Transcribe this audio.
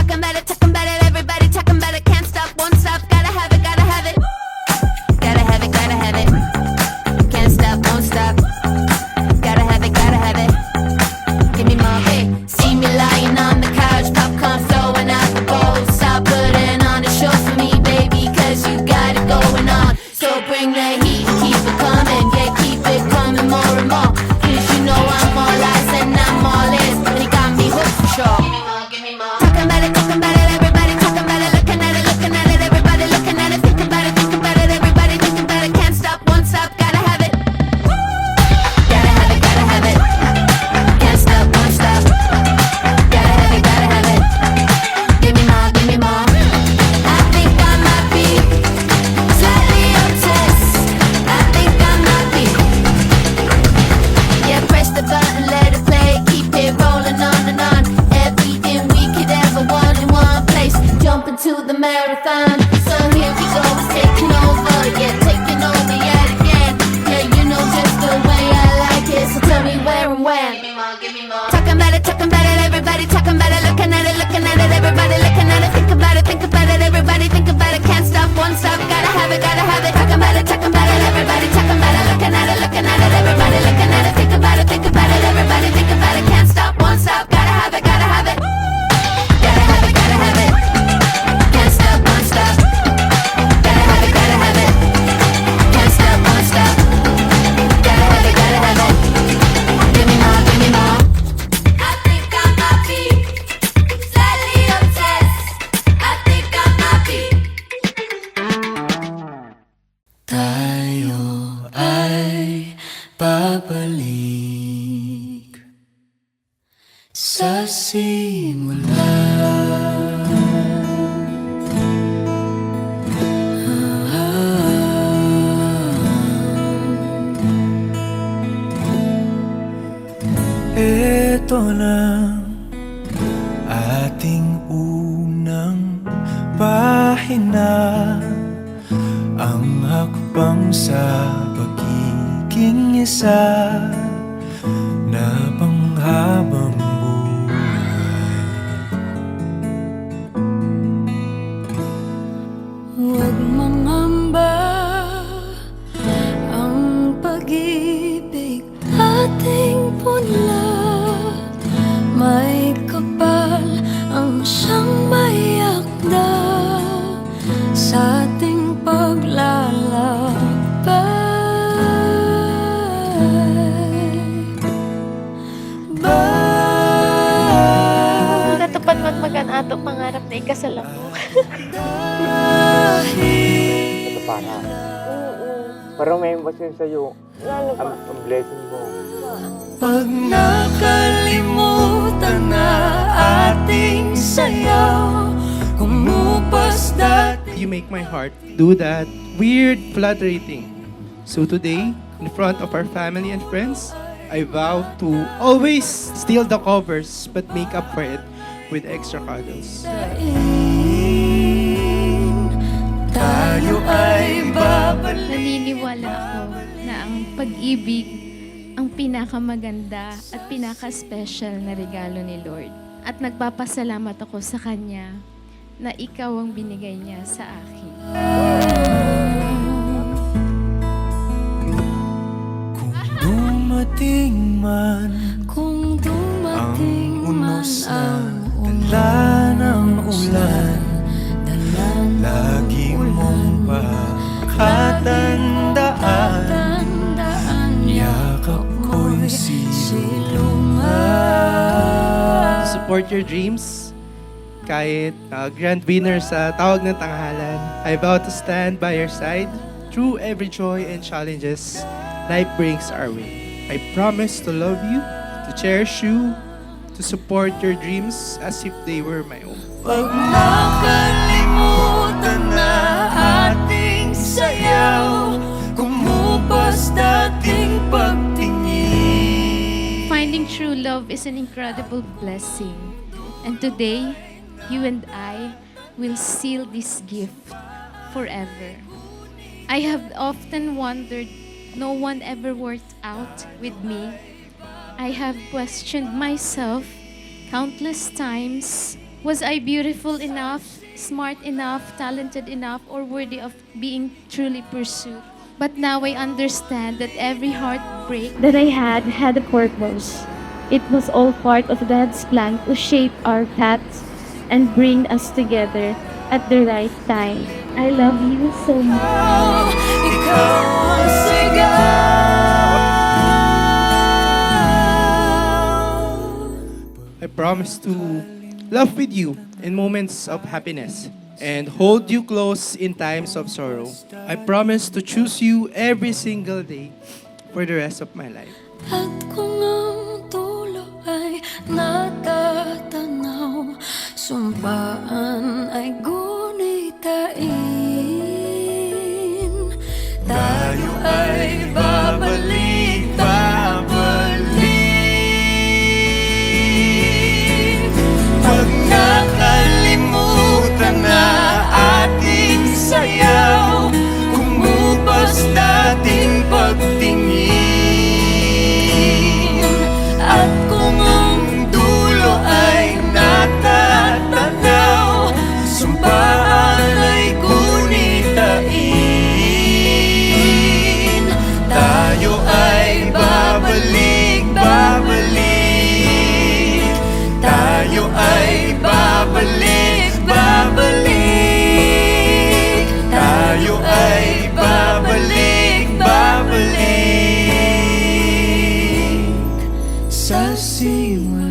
talking about it, everybody talking about it, can't stop, won't stop, gotta have it, gotta have it. Gotta have it, gotta have it. Can't stop, won't stop. Gotta have it, gotta have it. Give me more, hey. See me lying on the couch, popcorn flowing out the bowl. Stop putting on a show for me, baby, cause you got it going on. So bring the heat, keep it coming, yeah, keep it coming more and more. Cause you know I'm all eyes and I'm all ears, and you got me hooked for sure. Give me more, give me more. Talking about it, everybody talking about it, looking at it, everybody looking at it. Think about it, everybody think about it. Can't stop, won't stop, gotta have it. Gotta have it, gotta have it. Can't stop, won't stop. Gotta have it, gotta have it. Give me more, give me more. I think I might be slightly obsessed. I think I might be. Yeah, press the button, let it play, keep it rolling on and on. Everything we could ever want in one place. Jump into the marathon. So here we go, it's taking over, yeah, taking over yet again. Yeah, you know just the way I like it, so tell me where and when. Give me more, give me more. Talking about it, everybody talking about it, looking at it, everybody looking at it. Think about it, everybody think about it. Can't stop, won't stop, gotta have it, gotta have it. Talking about it, everybody talking about it, looking at it, everybody looking at it. Think about it, everybody think about it. Can't stop, won't stop, gotta have it, gotta have it. Gotta have it, gotta have it. Can't stop, won't stop. Gotta have it, gotta have it. Can't stop, won't stop. Gotta have it, gotta have it. Give me more, give me more. I think I might be slightly obsessed. I think I might be. Tayo ay babalik sa simula. Ito na ating unang pahina, ang hakbang sa pagiging isa na panghabang buhay. Huwag mangamba, ang pag-ibig ating punla. May kapal ang siyang mayakda sa ating paglalakbay. Natupad magmagan ato pangarap na ikasalang mo. Ito para. Parang may emosyon sa'yo. Ang blessing mo. Pag nakalimutan na ating sayaw, kumupas dati. You make my heart do that weird fluttery thing. So today, in front of our family and friends, I vow to always steal the covers but make up for it with extra cuddles. Tayo ay babalik. Naniniwala ako na ang pag-ibig ang pinakamaganda at pinaka-special na regalo ni Lord. At nagpapasalamat ako sa Kanya na ikaw ang binigay niya sa akin. Kung dumating man Kung dumating ang man unos ang na dala ng ulan, dalang lagi mong pakatandaan, tandaan yakap ko'y silungan. To support your dreams, kahit grand winner sa Tawag ng Tanghalan, I vow to stand by your side through every joy and challenges life brings our way. I promise to love you, to cherish you, to support your dreams as if they were my own. Pag nakalimutan na ating sayaw, kumupas dating pagtingin. Finding true love is an incredible blessing. And today, you and I will seal this gift forever. I have often wondered, no one ever worked out with me. I have questioned myself countless times Was I beautiful enough, smart enough, talented enough, or worthy of being truly pursued? But now I understand that every heartbreak that I had a purpose. It was all part of God's plan to shape our paths and bring us together at the right time. I love you so much. Ikaw ang sigaw. I promise to love with you in moments of happiness and hold you close in times of sorrow. I promise to choose you every single day for the rest of my life. At kung ang dulo ay natatanaw, sumpaan ay gunitain. Tayo ay babalik, babalik. Pag nakalimutan na ating sayaw, kumupas dating pagtingin. At kung ang dulo ay natatanaw, sumpaan ay gunitain. Tayo ay babalik, babalik. Tayo ay babalik, babalik. Tayo ay babalik, babalik. Sa simula